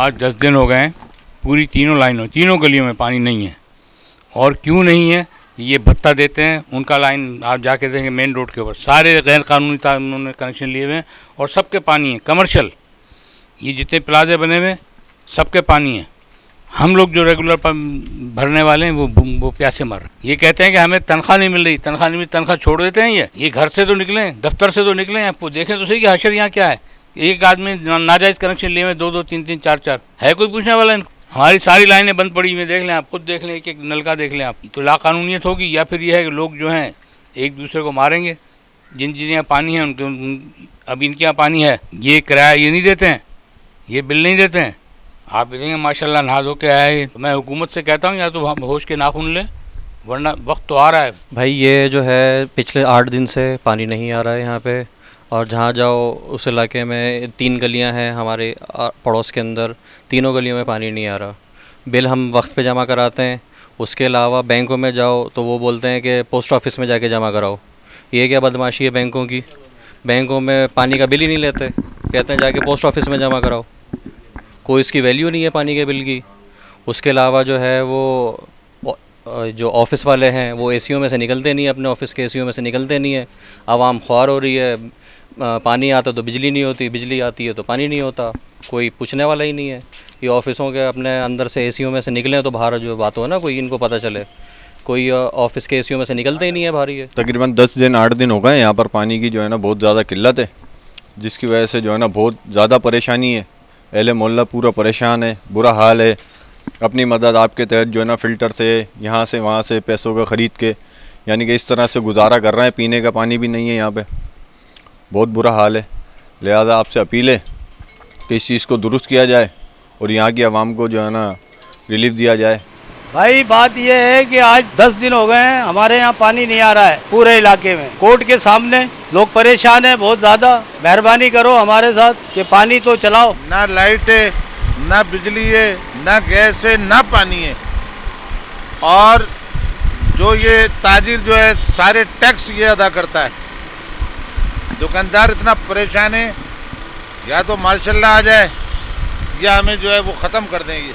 आज 10 दिन हो गए हैं, पूरी तीनों गलियों में पानी नहीं है। और क्यों नहीं है, ये भत्ता देते हैं, उनका लाइन आप जाके देखेंगे मेन रोड के ऊपर सारे गैर कानूनी उन्होंने कनेक्शन लिए हुए हैं और सबके पानी है। कमर्शियल ये जितने प्लाजे बने हुए सबके पानी है। हम लोग जो रेगुलर भरने वाले हैं वो प्यासे मर रहे हैं। ये कहते हैं कि हमें तनख्वाह नहीं मिल रही, तनख्वाह छोड़ देते हैं। ये घर से तो निकलें, दफ्तर से तो निकलें, आपको देखें तो सही कि हशर यहाँ क्या है। एक आदमी नाजायज़ कनेक्शन लिए हुए 2-2, 3-3, 4-4 है, कोई पूछने वाला इनको? हमारी सारी लाइनें बंद पड़ी हुई देख लें, आप खुद देख लें, एक नलका देख लें आप। तो लाकानूनियत होगी या फिर यह है कि लोग जो हैं एक दूसरे को मारेंगे। जिन यहाँ पानी है उनके अब इनके यहाँ पानी है, ये किराया ये नहीं देते हैं, ये बिल नहीं देते हैं। आप देखेंगे माशाल्लाह नहा धो के आए। तो मैं हुकूमत से कहता हूँ या तो होश के नाखून लें, वरना वक्त तो आ रहा है। भाई ये जो है पिछले 8 दिन से पानी नहीं आ रहा है यहाँ पे, और जहाँ जाओ उस इलाके में 3 गलियाँ हैं हमारे पड़ोस के अंदर, तीनों गलियों में पानी नहीं आ रहा। बिल हम वक्त पे जमा कराते हैं, उसके अलावा बैंकों में जाओ तो वो बोलते हैं कि पोस्ट ऑफिस में जाके जमा कराओ। ये क्या बदमाशी है बैंकों की? बैंकों में पानी का बिल ही नहीं लेते, कहते हैं जाके पोस्ट ऑफिस में जमा कराओ। कोई इसकी वैल्यू नहीं है पानी के बिल की। उसके अलावा जो है वो जो ऑफ़िस वाले हैं वो एसीओं में से निकलते नहीं है, अपने ऑफ़िस के एसीओं में से निकलते नहीं है। आवाम ख्वार हो रही है, पानी आता तो बिजली नहीं होती, बिजली आती है तो पानी नहीं होता, कोई पूछने वाला ही नहीं है। ये ऑफ़िसों के अपने अंदर से एसीओं में से निकलें तो बाहर जो बात हो ना, कोई इनको पता चले। कोई ऑफ़िस के एसीओं में से निकलते ही नहीं है बाहर। ये तकरीबन 8 दिन हो गए यहाँ पर पानी की जो है ना बहुत ज़्यादा किल्लत है, जिसकी वजह से जो है ना बहुत ज़्यादा परेशानी है। अहले मोहल्ला पूरा परेशान है, बुरा हाल है। अपनी मदद आपके तहत जो है ना फ़िल्टर से यहाँ से वहाँ से पैसों का ख़रीद के, यानी कि इस तरह से गुजारा कर रहे हैं। पीने का पानी भी नहीं है यहाँ पे, बहुत बुरा हाल है। लिहाजा आपसे अपील है कि इस चीज़ को दुरुस्त किया जाए और यहाँ की आवाम को जो है ना रिलीफ दिया जाए। भाई बात यह है कि आज 10 दिन हो गए हैं हमारे यहाँ पानी नहीं आ रहा है पूरे इलाके में। कोर्ट के सामने लोग परेशान हैं बहुत ज़्यादा। मेहरबानी करो हमारे साथ कि पानी तो चलाओ। ना लाइट है, ना बिजली है, ना गैस है, ना पानी है। और जो ये ताजिर जो है सारे टैक्स ये अदा करता है। दुकानदार इतना परेशान है, या तो माशाल्लाह आ जाए या हमें जो है वो ख़त्म कर दें ये।